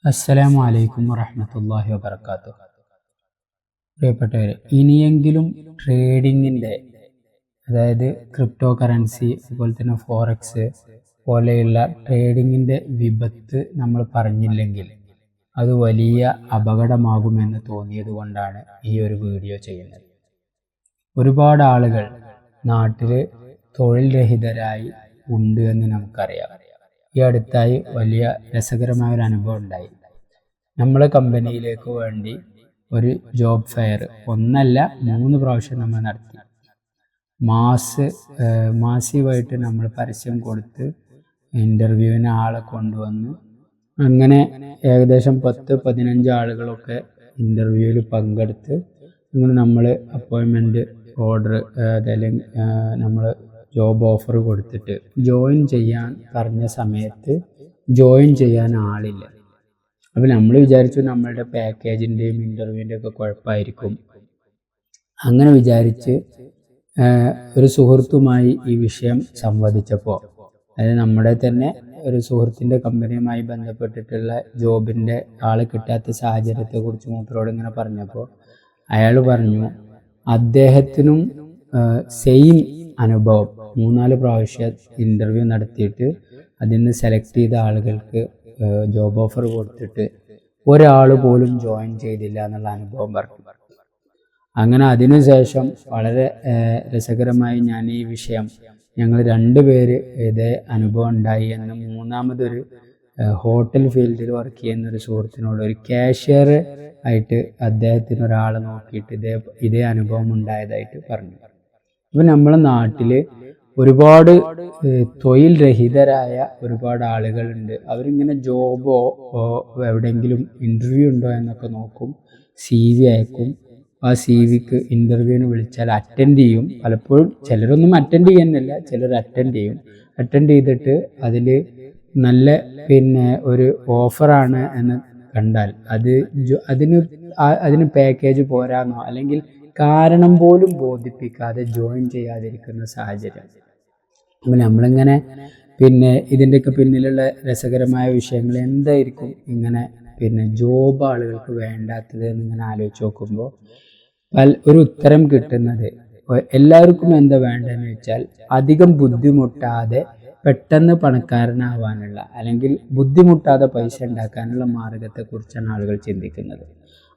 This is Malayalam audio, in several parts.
അസ്സലാമു അലൈക്കും വറഹ്മത്തുള്ളാഹി വബറകാതുഹു. പ്രിയപ്പെട്ടവരെ, ഇനിയെങ്കിലും ട്രേഡിങ്ങിൻ്റെ, അതായത് ക്രിപ്റ്റോ കറൻസി, അതുപോലെ തന്നെ ഫോറക്സ് പോലെയുള്ള ട്രേഡിങ്ങിൻ്റെ വിപത്ത് നമ്മൾ പറഞ്ഞില്ലെങ്കിൽ അത് വലിയ അപകടമാകുമെന്ന് തോന്നിയത് കൊണ്ടാണ് ഈ ഒരു വീഡിയോ ചെയ്യുന്നത്. ഒരുപാട് ആളുകൾ നാട്ടിൽ തൊഴിൽ രഹിതരായി ഉണ്ട് എന്ന് നമുക്കറിയാം. ഈ അടുത്തായി വലിയ രസകരമായ ഒരു അനുഭവം ഉണ്ടായി. നമ്മളെ കമ്പനിയിലേക്ക് വേണ്ടി ഒരു ജോബ് ഫെയർ ഒന്നല്ല 3 പ്രാവശ്യം നമ്മൾ നടത്തി. മാസീവായിട്ട് നമ്മൾ പരസ്യം കൊടുത്ത് ഇൻ്റർവ്യൂവിന് ആളെ കൊണ്ടുവന്നു. അങ്ങനെ ഏകദേശം 10-15 ആളുകളൊക്കെ ഇൻ്റർവ്യൂവിൽ പങ്കെടുത്ത് അങ്ങനെ നമ്മൾ അപ്പോയിൻമെൻറ്റ് ഓർഡർ, അതല്ലെങ്കിൽ നമ്മൾ ജോബ് ഓഫർ കൊടുത്തിട്ട് ജോയിൻ ചെയ്യാൻ പറഞ്ഞ സമയത്ത് ജോയിൻ ചെയ്യാൻ ആളില്ല. അപ്പോൾ നമ്മൾ വിചാരിച്ചു നമ്മളുടെ പാക്കേജിൻ്റെയും ഇൻ്റർവ്യൂവിൻ്റെ ഒക്കെ കുഴപ്പമായിരിക്കും. അങ്ങനെ വിചാരിച്ച് ഒരു സുഹൃത്തുമായി ഈ വിഷയം സംവദിച്ചപ്പോൾ, അതായത് നമ്മുടെ തന്നെ ഒരു സുഹൃത്തിൻ്റെ കമ്പനിയുമായി ബന്ധപ്പെട്ടിട്ടുള്ള ജോബിൻ്റെ ആളെ കിട്ടാത്ത സാഹചര്യത്തെക്കുറിച്ച് മൂപ്പരോട് ഇങ്ങനെ പറഞ്ഞപ്പോൾ അയാൾ പറഞ്ഞു അദ്ദേഹത്തിനും സെയിം അനുഭവം. 3-4 പ്രാവശ്യം ഇൻ്റർവ്യൂ നടത്തിയിട്ട് അതിൽ നിന്ന് സെലക്ട് ചെയ്ത ആളുകൾക്ക് ജോബ് ഓഫർ കൊടുത്തിട്ട് ഒരാൾ പോലും ജോയിൻ ചെയ്തില്ല എന്നുള്ള അനുഭവം പറഞ്ഞു. അങ്ങനെ അതിനുശേഷം വളരെ രസകരമായി ഞാൻ ഈ വിഷയം, ഞങ്ങൾ 2 പേര് ഇതേ അനുഭവം ഉണ്ടായി എന്ന് മൂന്നാമതൊരു ഹോട്ടൽ ഫീൽഡിൽ വർക്ക് ചെയ്യുന്നൊരു സുഹൃത്തിനോട്, ഒരു കാഷ്യർ ആയിട്ട് അദ്ദേഹത്തിന് ഒരാളെ നോക്കിയിട്ട് ഇതേ അനുഭവം ഉണ്ടായതായിട്ട് പറഞ്ഞു. അപ്പം നമ്മളെ നാട്ടിൽ ഒരുപാട് തൊഴിൽ രഹിതരായ ഒരുപാട് ആളുകളുണ്ട്. അവരിങ്ങനെ ജോബോ എവിടെയെങ്കിലും ഇൻ്റർവ്യൂ ഉണ്ടോ എന്നൊക്കെ നോക്കും, CV അയക്കും. ആ CVക്ക് ഇൻ്റർവ്യൂവിന് വിളിച്ചാൽ അറ്റൻഡ് ചെയ്യും. പലപ്പോഴും ചിലരൊന്നും അറ്റൻഡ് ചെയ്യാനില്ല, ചിലർ അറ്റൻഡ് ചെയ്യും. അറ്റൻഡ് ചെയ്തിട്ട് അതിൽ നല്ല ഒരു ഓഫറാണ് എന്ന് കണ്ടാൽ അതിന് പാക്കേജ് പോരാന്നോ അല്ലെങ്കിൽ കാരണം പോലും ബോധിപ്പിക്കാതെ ജോയിൻ ചെയ്യാതിരിക്കുന്ന സാഹചര്യം. അപ്പം നമ്മളിങ്ങനെ ഇതിൻ്റെയൊക്കെ പിന്നിലുള്ള രസകരമായ വിഷയങ്ങൾ എന്തായിരിക്കും ഇങ്ങനെ ജോബ് ആളുകൾക്ക് വേണ്ടാത്തത് എന്നിങ്ങനെ ആലോചിച്ച് നോക്കുമ്പോൾ ഒരു ഉത്തരം കിട്ടുന്നത്, എല്ലാവർക്കും എന്താ വേണ്ടതെന്ന് വെച്ചാൽ അധികം ബുദ്ധിമുട്ടാതെ പെട്ടെന്ന് പണക്കാരനാവാനുള്ള, അല്ലെങ്കിൽ ബുദ്ധിമുട്ടാതെ പൈസ ഉണ്ടാക്കാനുള്ള മാർഗത്തെക്കുറിച്ചാണ് ആളുകൾ ചിന്തിക്കുന്നത്.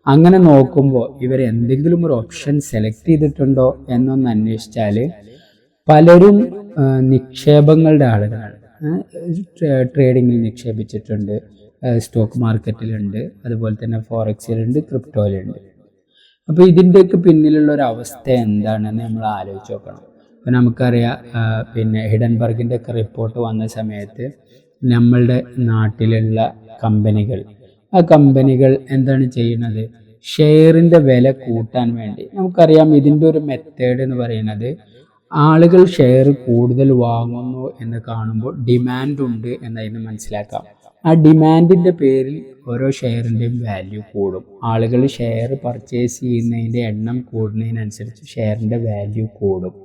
അങ്ങനെ നോക്കുമ്പോൾ ഇവർ എന്തെങ്കിലും ഒരു ഓപ്ഷൻ സെലക്ട് ചെയ്തിട്ടുണ്ടോ എന്നൊന്ന് അന്വേഷിച്ചാൽ പലരും നിക്ഷേപങ്ങളുടെ ആളുകളാണ്. ട്രേഡിങ്ങിൽ നിക്ഷേപിച്ചിട്ടുണ്ട്, സ്റ്റോക്ക് മാർക്കറ്റിലുണ്ട്, അതുപോലെ തന്നെ ഫോറക്സിലുണ്ട്, ക്രിപ്റ്റോയിലുണ്ട്. അപ്പോൾ ഇതിൻ്റെയൊക്കെ പിന്നിലുള്ള ഒരു അവസ്ഥ എന്താണെന്ന് നമ്മൾ ആലോചിച്ച് നോക്കണം. അപ്പോൾ നമുക്കറിയാം, ഹിഡൻബർഗിൻ്റെ ഒക്കെ റിപ്പോർട്ട് വന്ന സമയത്ത് നമ്മളുടെ നാട്ടിലുള്ള കമ്പനികൾ, ആ കമ്പനികൾ എന്താണ് ചെയ്യുന്നത്? ഷെയറിൻ്റെ വില കൂട്ടാൻ വേണ്ടി, നമുക്കറിയാം ഇതിൻ്റെ ഒരു മെത്തേഡ് എന്ന് പറയുന്നത്, ആളുകൾ ഷെയർ കൂടുതൽ വാങ്ങുന്നു എന്ന് കാണുമ്പോൾ ഡിമാൻഡ് ഉണ്ട് എന്നതിന് മനസ്സിലാക്കാം. ആ ഡിമാൻഡിൻ്റെ പേരിൽ ഓരോ ഷെയറിൻ്റെയും വാല്യൂ കൂടും. ആളുകൾ ഷെയർ പർച്ചേസ് ചെയ്യുന്നതിൻ്റെ എണ്ണം കൂടുന്നതിനനുസരിച്ച് ഷെയറിൻ്റെ വാല്യൂ കൂടും.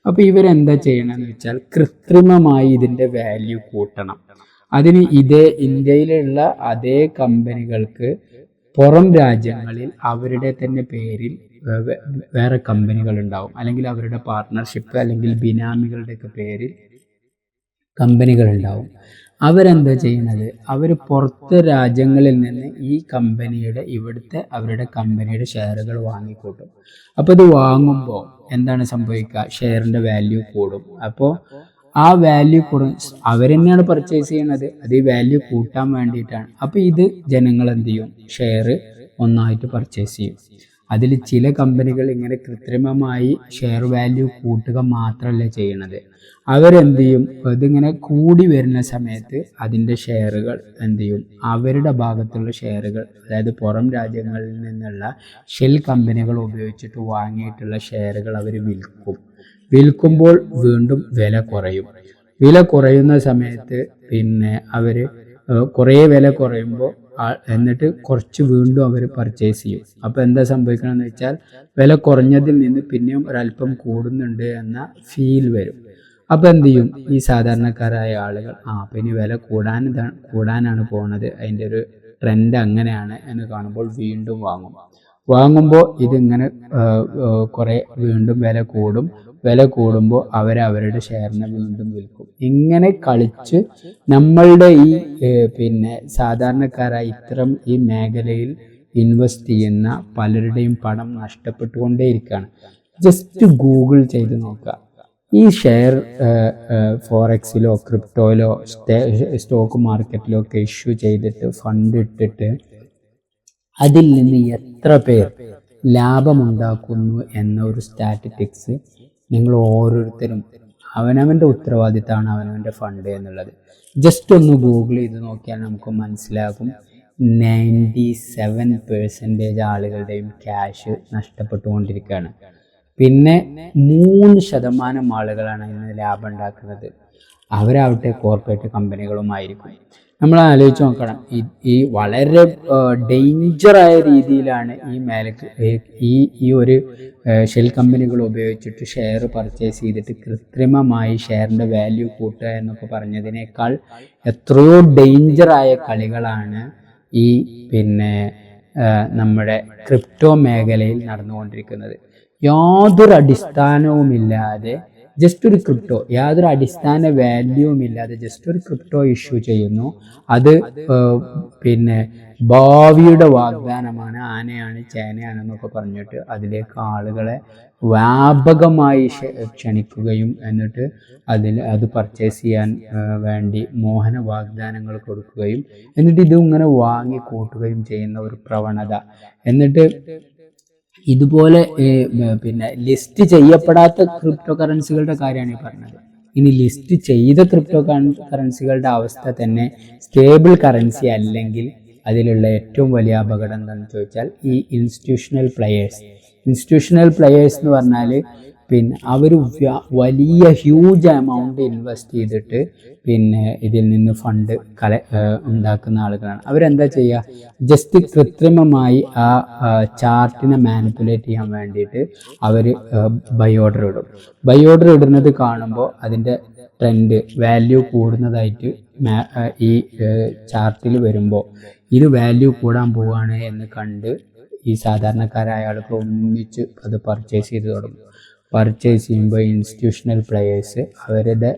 അപ്പോൾ ഇവരെന്താ ചെയ്യണമെന്ന് വെച്ചാൽ കൃത്രിമമായി ഇതിൻ്റെ വാല്യൂ കൂട്ടണം. അതിന് ഇന്ത്യയിലുള്ള അതേ കമ്പനികൾക്ക് പുറം രാജ്യങ്ങളിൽ അവരുടെ തന്നെ പേരിൽ വേറെ കമ്പനികൾ ഉണ്ടാവും, അല്ലെങ്കിൽ അവരുടെ പാർട്ട്ണർഷിപ്പ് അല്ലെങ്കിൽ ബിനാമികളുടെയൊക്കെ പേരിൽ കമ്പനികൾ ഉണ്ടാവും. അവരെന്താ ചെയ്യുന്നത്? അവർ പുറത്തെ രാജ്യങ്ങളിൽ നിന്ന് ഈ കമ്പനിയുടെ അവരുടെ കമ്പനിയുടെ ഷെയറുകൾ വാങ്ങിക്കൂട്ടും. അപ്പോൾ ഇത് വാങ്ങുമ്പോൾ എന്താണ് സംഭവിക്കുക? ഷെയറിൻ്റെ വാല്യൂ കൂടും. അപ്പോൾ ആ വാല്യൂ അവർ തന്നെയാണ് പർച്ചേസ് ചെയ്യണത്, അത് ഈ വാല്യൂ കൂട്ടാൻ വേണ്ടിയിട്ടാണ്. അപ്പോൾ ഇത് ജനങ്ങൾ എന്ത് ചെയ്യും? ഷെയർ ഒന്നായിട്ട് പർച്ചേസ് ചെയ്യും. അതിൽ ചില കമ്പനികൾ ഇങ്ങനെ കൃത്രിമമായി ഷെയർ വാല്യൂ കൂട്ടുക മാത്രമല്ല ചെയ്യണത്, അവരെന്ത് ചെയ്യും? ഇതിങ്ങനെ കൂടി വരുന്ന സമയത്ത് അതിൻ്റെ ഷെയറുകൾ എന്ത് ചെയ്യും? അവരുടെ ഭാഗത്തുള്ള ഷെയറുകൾ, അതായത് പുറം രാജ്യങ്ങളിൽ നിന്നുള്ള ഷെൽ കമ്പനികൾ ഉപയോഗിച്ചിട്ട് വാങ്ങിയിട്ടുള്ള ഷെയറുകൾ അവർ വിൽക്കുമ്പോൾ വീണ്ടും വില കുറയും. വില കുറയുന്ന സമയത്ത് അവർ കുറേ വില കുറയുമ്പോൾ എന്നിട്ട് കുറച്ച് വീണ്ടും അവർ പർച്ചേസ് ചെയ്യും. അപ്പോൾ എന്താ സംഭവിക്കണമെന്ന് വെച്ചാൽ വില കുറഞ്ഞതിൽ നിന്ന് പിന്നെയും ഒരല്പം കൂടുന്നുണ്ട് എന്ന ഫീൽ വരും. അപ്പോൾ എന്ത് ചെയ്യും? ഈ സാധാരണക്കാരായ ആളുകൾ പിന്നെ വില കൂടാനാണ് പോകുന്നത്, അതിൻ്റെ ഒരു ട്രെൻഡ് അങ്ങനെയാണ് എന്ന് കാണുമ്പോൾ വീണ്ടും വാങ്ങുമ്പോൾ ഇതിങ്ങനെ കുറേ വീണ്ടും വില കൂടുമ്പോൾ അവരുടെ ഷെയറിനെ വീണ്ടും വിൽക്കും. ഇങ്ങനെ കളിച്ച് നമ്മളുടെ ഈ പിന്നെ സാധാരണക്കാരായ ഇത്തരം ഈ മേഖലയിൽ ഇൻവെസ്റ്റ് ചെയ്യുന്ന പലരുടെയും പണം നഷ്ടപ്പെട്ടുകൊണ്ടേയിരിക്കുകയാണ്. ജസ്റ്റ് ഗൂഗിൾ ചെയ്ത് നോക്കുക. ഈ ഷെയർ ഫോറക്സിലോ ക്രിപ്റ്റോയിലോ സ്റ്റോക്ക് മാർക്കറ്റിലോ ഒക്കെ ഇഷ്യൂ ചെയ്തിട്ട് ഫണ്ട് ഇട്ടിട്ട് അതിൽ നിന്ന് എത്ര പേർ ലാഭമുണ്ടാക്കുന്നു എന്ന ഒരു സ്റ്റാറ്റിസ്റ്റിക്സ് നിങ്ങൾ ഓരോരുത്തരും അവനവൻ്റെ ഉത്തരവാദിത്തമാണ് അവനവൻ്റെ ഫണ്ട് എന്നുള്ളത്. ജസ്റ്റ് ഒന്ന് ഗൂഗിൾ ചെയ്ത് നോക്കിയാൽ നമുക്ക് മനസ്സിലാകും 97% ആളുകളുടെയും ക്യാഷ് നഷ്ടപ്പെട്ടുകൊണ്ടിരിക്കുകയാണ്. പിന്നെ 3% ആളുകളാണ് ഇന്ന് ലാഭം ഉണ്ടാക്കുന്നത്. അവരാവട്ടെ കോർപ്പറേറ്റ് കമ്പനികളുമായിരിക്കും. നമ്മൾ ആലോചിച്ച് നോക്കണം, ഈ വളരെ ഡേഞ്ചറായ രീതിയിലാണ് ഈ മേലക്ക് ഈ ഒരു ഷെൽ കമ്പനികൾ ഉപയോഗിച്ചിട്ട് ഷെയർ പർച്ചേസ് ചെയ്തിട്ട് കൃത്രിമമായി ഷെയറിൻ്റെ വാല്യൂ കൂട്ടുക എന്നൊക്കെ പറഞ്ഞതിനേക്കാൾ എത്രയോ ഡേഞ്ചറായ കളികളാണ് ഈ പിന്നെ നമ്മുടെ ക്രിപ്റ്റോ മേഖലയിൽ നടന്നുകൊണ്ടിരിക്കുന്നത്. യാതൊരു അടിസ്ഥാനവുമില്ലാതെ ജസ്റ്റ് ഒരു ക്രിപ്റ്റോ, യാതൊരു അടിസ്ഥാന വാല്യൂവും ഇല്ലാതെ ജസ്റ്റ് ഒരു ക്രിപ്റ്റോ ഇഷ്യൂ ചെയ്യുന്നു. അത് പിന്നെ ഭാവിയുടെ വാഗ്ദാനമാണ്, ആനയാണ് ചേനയാണെന്നൊക്കെ പറഞ്ഞിട്ട് അതിലേക്ക് ആളുകളെ വ്യാപകമായി ക്ഷണിക്കുകയും എന്നിട്ട് അത് പർച്ചേസ് ചെയ്യാൻ വേണ്ടി മോഹന വാഗ്ദാനങ്ങൾ കൊടുക്കുകയും എന്നിട്ട് ഇത് ഇങ്ങനെ വാങ്ങിക്കൂട്ടുകയും ചെയ്യുന്ന ഒരു പ്രവണത. എന്നിട്ട് ഇതുപോലെ പിന്നെ ലിസ്റ്റ് ചെയ്യപ്പെടാത്ത ക്രിപ്റ്റോ കറൻസികളുടെ കാര്യമാണ് ഈ പറഞ്ഞത്. ഇനി ലിസ്റ്റ് ചെയ്ത ക്രിപ്റ്റോ കറൻസികളുടെ അവസ്ഥ തന്നെ സ്റ്റേബിൾ കറൻസി അല്ലെങ്കിൽ അതിലുള്ള ഏറ്റവും വലിയ അപകടം എന്താണെന്ന് ചോദിച്ചാൽ ഈ ഇൻസ്റ്റിറ്റ്യൂഷണൽ പ്ലെയേഴ്സ് എന്ന് പറഞ്ഞാൽ പിന്നെ അവർ വലിയ ഹ്യൂജ് എമൗണ്ട് ഇൻവെസ്റ്റ് ചെയ്തിട്ട് പിന്നെ ഇതിൽ നിന്ന് ഫണ്ട് ഉണ്ടാക്കുന്ന ആളുകളാണ്. അവരെന്താ ചെയ്യുക, ജസ്റ്റ് കൃത്രിമമായി ആ ചാർട്ടിനെ മാനിപ്പുലേറ്റ് ചെയ്യാൻ വേണ്ടിയിട്ട് അവർ ബൈ ഓർഡർ ഇടുന്നത് കാണുമ്പോൾ അതിൻ്റെ ട്രെൻഡ് വാല്യൂ കൂടുന്നതായിട്ട് ഈ ചാർട്ടിൽ വരുമ്പോൾ ഇത് വാല്യൂ കൂടാൻ പോവുകയാണ് എന്ന് കണ്ട് ഈ സാധാരണക്കാരായ ആളുകൾ ഒന്നിച്ച് അത് പർച്ചേസ് ചെയ്ത് തുടങ്ങും. പർച്ചേസ് ചെയ്യുമ്പോൾ ഇൻസ്റ്റിറ്റ്യൂഷണൽ പ്ലെയേഴ്സ് അവരുടെ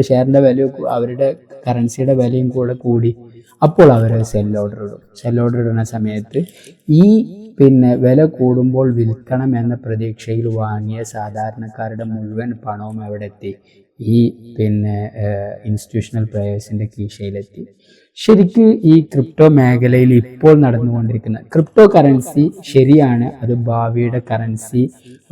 ഷെയറിൻ്റെ വാല്യൂ, അവരുടെ കറൻസിയുടെ വിലയും കൂടി. അപ്പോൾ അവർ സെൽ ഓർഡർ ഇടുന്ന സമയത്ത് ഈ പിന്നെ വില കൂടുമ്പോൾ വിൽക്കണം എന്ന പ്രതീക്ഷയിൽ വാങ്ങിയ സാധാരണക്കാരുടെ മുഴുവൻ പണവും എവിടെ എത്തി? ഈ പിന്നെ ഇൻസ്റ്റിറ്റ്യൂഷണൽ പ്ലെയേഴ്സിൻ്റെ കീശയിലെത്തി. ശരിക്ക് ഈ ക്രിപ്റ്റോ മേഖലയിൽ ഇപ്പോൾ നടന്നുകൊണ്ടിരിക്കുന്ന ക്രിപ്റ്റോ കറൻസി ശരിയാണ്, അത് ഭാവിയുടെ കറൻസി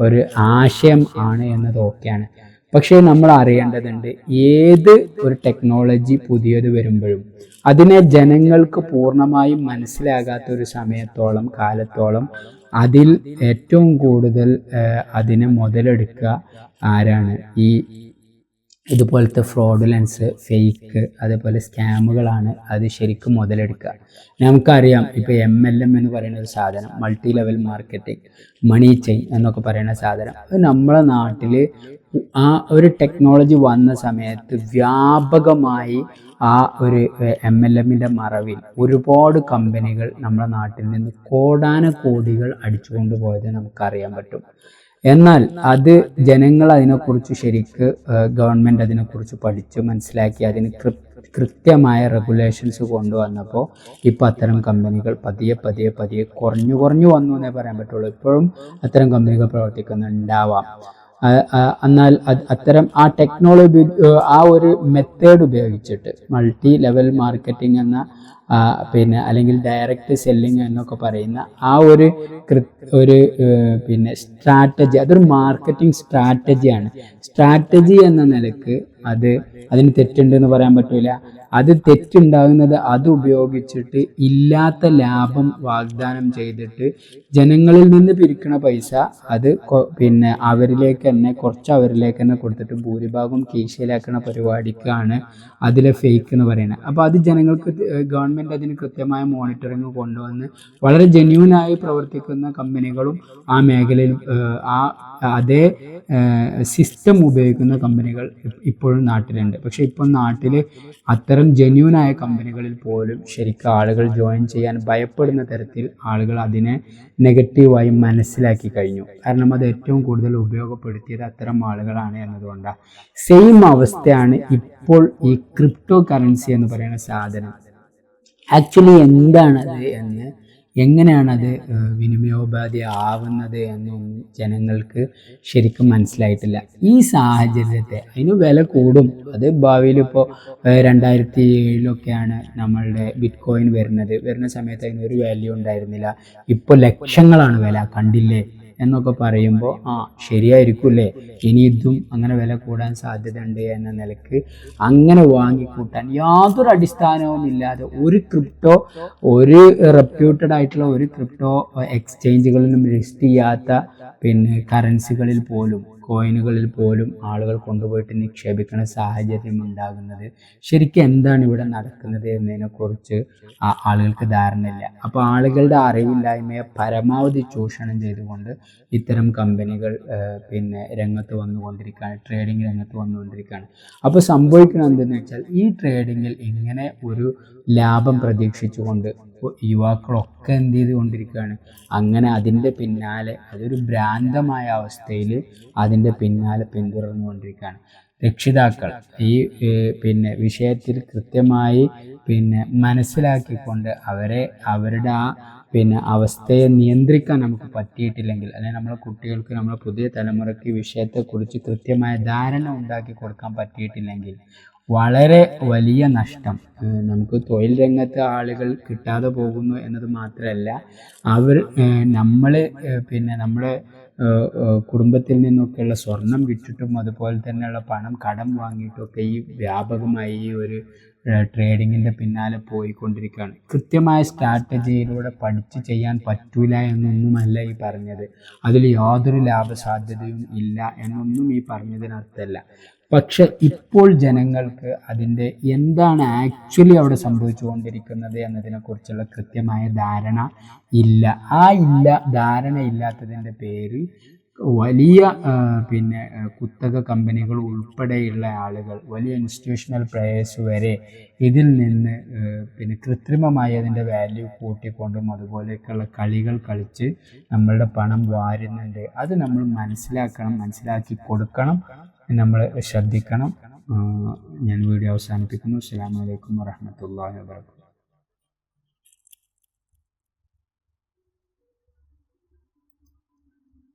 ഒരു ആശയം ആണ് എന്നത് ഓക്കെയാണ്. പക്ഷേ നമ്മൾ അറിയേണ്ടതുണ്ട്, ഏത് ഒരു ടെക്നോളജി പുതിയത് വരുമ്പോഴും അതിനെ ജനങ്ങൾക്ക് പൂർണ്ണമായും മനസ്സിലാകാത്ത ഒരു കാലത്തോളം അതിൽ ഏറ്റവും കൂടുതൽ അതിനെ മുതലെടുക്കുക ആരാണ്? ഈ ഇതുപോലത്തെ ഫ്രോഡുലൻസ്, ഫേക്ക്, അതേപോലെ സ്കാമുകളാണ് അത് ശരിക്കും മുതലെടുക്കുക. നമുക്കറിയാം, ഇപ്പോൾ MLM എന്ന് പറയുന്ന ഒരു സാധനം, multi level marketing, money chain എന്നൊക്കെ പറയുന്ന സാധനം, അത് നമ്മളെ നാട്ടിൽ ആ ഒരു ടെക്നോളജി വന്ന സമയത്ത് വ്യാപകമായി ആ ഒരു MLM-ൻ്റെ മറവിൽ ഒരുപാട് കമ്പനികൾ നമ്മുടെ നാട്ടിൽ നിന്ന് കോടാനക്കോടികൾ അടിച്ചുകൊണ്ട് പോയത് നമുക്കറിയാൻ പറ്റും. എന്നാൽ അത് ജനങ്ങൾ അതിനെക്കുറിച്ച് ഗവൺമെൻറ് അതിനെക്കുറിച്ച് പഠിച്ച് മനസ്സിലാക്കി അതിന് കൃത്യമായ റെഗുലേഷൻസ് കൊണ്ടുവന്നപ്പോൾ ഇപ്പോൾ അത്തരം കമ്പനികൾ പതിയെ കുറഞ്ഞു വന്നു എന്നേ പറയാൻ പറ്റുള്ളൂ. ഇപ്പോഴും അത്തരം കമ്പനികൾ പ്രവർത്തിക്കുന്നുണ്ടാവാം. എന്നാൽ അത്തരം ആ ടെക്നോളജി, ആ ഒരു മെത്തേഡ് ഉപയോഗിച്ചിട്ട് മൾട്ടി ലെവൽ മാർക്കറ്റിംഗ് എന്ന പിന്നെ അല്ലെങ്കിൽ ഡയറക്റ്റ് സെല്ലിങ് എന്നൊക്കെ പറയുന്ന ആ ഒരു പിന്നെ സ്ട്രാറ്റജി, അതൊരു മാർക്കറ്റിംഗ് സ്ട്രാറ്റജി എന്ന നിലക്ക് അതിന് തെറ്റുണ്ടെന്ന് പറയാൻ പറ്റില്ല. അത് തെറ്റുണ്ടാകുന്നത് അത് ഉപയോഗിച്ചിട്ട് ഇല്ലാത്ത ലാഭം വാഗ്ദാനം ചെയ്തിട്ട് ജനങ്ങളിൽ നിന്ന് പിരിക്കണ പൈസ അത് പിന്നെ അവരിലേക്ക് തന്നെ കൊടുത്തിട്ട് ഭൂരിഭാഗം കീശയിലാക്കുന്ന പരിപാടിക്കാണ് അതിലെ ഫേക്ക് എന്ന് പറയുന്നത്. അപ്പോൾ അത് ജനങ്ങൾക്ക് ഗവൺമെൻറ് അതിന് കൃത്യമായ മോണിറ്ററിങ് കൊണ്ടുവന്ന് വളരെ ജെന്യൂനായി പ്രവർത്തിക്കുന്ന കമ്പനികളും ആ മേഖലയിൽ അതേ സിസ്റ്റം ഉപയോഗിക്കുന്ന കമ്പനികൾ ഇപ്പോഴും നാട്ടിലുണ്ട്. പക്ഷെ ഇപ്പോൾ നാട്ടിൽ അത്തരം ഇത്തരം ജെന്യൂനായ കമ്പനികളിൽ പോലും ശരിക്കും ആളുകൾ ജോയിൻ ചെയ്യാൻ ഭയപ്പെടുന്ന തരത്തിൽ ആളുകൾ അതിനെ നെഗറ്റീവായി മനസ്സിലാക്കി കഴിഞ്ഞു. കാരണം അത് ഏറ്റവും കൂടുതൽ ഉപയോഗപ്പെടുത്തിയത് അത്തരം ആളുകളാണ് എന്നതുകൊണ്ടാണ്. സെയിം അവസ്ഥയാണ് ഇപ്പോൾ ഈ ക്രിപ്റ്റോ കറൻസി എന്ന് പറയുന്ന സാധനം. ആക്ച്വലി എന്താണത് എന്ന്, എങ്ങനെയാണത് വിനിമയോപാധി ആവുന്നത് എന്നൊന്നും ജനങ്ങൾക്ക് ശരിക്കും മനസ്സിലായിട്ടില്ല. ഈ സാഹചര്യത്തെ അതിന് വില കൂടും. അത് ഭാവിയിൽ ഇപ്പോൾ 2007 നമ്മളുടെ ബിറ്റ് കോയിൻ വരുന്ന സമയത്ത് അതിനൊരു വാല്യൂ ഉണ്ടായിരുന്നില്ല. ഇപ്പോൾ ലക്ഷങ്ങളാണ് വില, കണ്ടില്ലേ എന്നൊക്കെ പറയുമ്പോൾ ശരിയായിരിക്കൂല്ലേ, ഇനി ഇതും അങ്ങനെ വില കൂടാൻ സാധ്യതയുണ്ട് എന്ന നിലക്ക് അങ്ങനെ വാങ്ങിക്കൂട്ടാൻ യാതൊരു അടിസ്ഥാനവും ഇല്ലാതെ ഒരു റെപ്യൂട്ടഡ് ആയിട്ടുള്ള ഒരു ക്രിപ്റ്റോ എക്സ്ചേഞ്ചുകളിലും ലിസ്റ്റ് ചെയ്യാത്ത കറൻസികളിൽ പോലും, കോയിനുകളിൽ പോലും ആളുകൾ കൊണ്ടുപോയിട്ട് നിക്ഷേപിക്കുന്ന സാഹചര്യം ഉണ്ടാകുന്നത് ശരിക്കും എന്താണ് ഇവിടെ നടക്കുന്നത് എന്നതിനെക്കുറിച്ച് ആളുകൾക്ക് ധാരണയില്ല. അപ്പോൾ ആളുകളുടെ അറിവില്ലായ്മയെ പരമാവധി ചൂഷണം ചെയ്തുകൊണ്ട് ഇത്തരം കമ്പനികൾ രംഗത്ത് വന്നുകൊണ്ടിരിക്കുകയാണ്, ട്രേഡിംഗ് രംഗത്ത് വന്നുകൊണ്ടിരിക്കുകയാണ്. അപ്പോൾ സംഭവിക്കുന്നത് എന്തെന്ന് വെച്ചാൽ, ഈ ട്രേഡിങ്ങിൽ ഇങ്ങനെ ഒരു ലാഭം പ്രതീക്ഷിച്ചുകൊണ്ട് യുവാക്കളൊക്കെ എന്ത് ചെയ്തുകൊണ്ടിരിക്കുകയാണ്, അങ്ങനെ അതിൻ്റെ പിന്നാലെ, അതൊരു ഭ്രാന്തമായ അവസ്ഥയിൽ അതിൻ്റെ പിന്നാലെ പിന്തുടർന്നുകൊണ്ടിരിക്കുകയാണ്. രക്ഷിതാക്കൾ ഈ വിഷയത്തിൽ കൃത്യമായി മനസ്സിലാക്കിക്കൊണ്ട് അവരുടെ ആ അവസ്ഥയെ നിയന്ത്രിക്കാൻ നമുക്ക് പറ്റിയിട്ടില്ലെങ്കിൽ, അല്ലെങ്കിൽ നമ്മളെ കുട്ടികൾക്ക്, നമ്മളെ പുതിയ തലമുറയ്ക്ക് വിഷയത്തെക്കുറിച്ച് കൃത്യമായ ധാരണ ഉണ്ടാക്കി കൊടുക്കാൻ പറ്റിയിട്ടില്ലെങ്കിൽ വളരെ വലിയ നഷ്ടം. നമുക്ക് തൊഴിൽ രംഗത്ത് ആളുകൾ കിട്ടാതെ പോകുന്നു എന്നത് മാത്രമല്ല, നമ്മളെ കുടുംബത്തിൽ നിന്നൊക്കെയുള്ള സ്വർണം വിറ്റിട്ടും അതുപോലെ തന്നെയുള്ള പണം കടം വാങ്ങിയിട്ടൊക്കെ ഈ വ്യാപകമായി ഈ ഒരു ട്രേഡിങ്ങിൻ്റെ പിന്നാലെ പോയിക്കൊണ്ടിരിക്കുകയാണ്. കൃത്യമായ സ്ട്രാറ്റജിയിലൂടെ പഠിച്ച് ചെയ്യാൻ പറ്റൂല എന്നൊന്നുമല്ല ഈ പറഞ്ഞത്. അതിൽ യാതൊരു ലാഭസാധ്യതയും ഇല്ല എന്നൊന്നും ഈ പറഞ്ഞതിനർത്ഥമല്ല. പക്ഷെ ഇപ്പോൾ ജനങ്ങൾക്ക് അതിൻ്റെ എന്താണ് ആക്ച്വലി അവിടെ സംഭവിച്ചുകൊണ്ടിരിക്കുന്നത് എന്നതിനെക്കുറിച്ചുള്ള കൃത്യമായ ധാരണ ഇല്ല. ധാരണ ഇല്ലാത്തതിൻ്റെ പേരിൽ വലിയ കുത്തക കമ്പനികൾ ഉൾപ്പെടെയുള്ള ആളുകൾ, വലിയ ഇൻസ്റ്റിറ്റ്യൂഷണൽ പ്ലേയേഴ്സ് വരെ ഇതിൽ നിന്ന് കൃത്രിമമായി അതിൻ്റെ വാല്യൂ കൂട്ടിക്കൊണ്ടും അതുപോലെയൊക്കെയുള്ള കളികൾ കളിച്ച് നമ്മളുടെ പണം വാരുന്നുണ്ട്. അത് നമ്മൾ മനസ്സിലാക്കി കൊടുക്കണം, നമ്മൾ ശ്രദ്ധിക്കണം. ഞാൻ വീഡിയോ അവസാനിപ്പിക്കുന്നു. അസ്സലാമു അലൈക്കും വറഹ്മത്തുള്ളാഹി വബറകാതുഹു.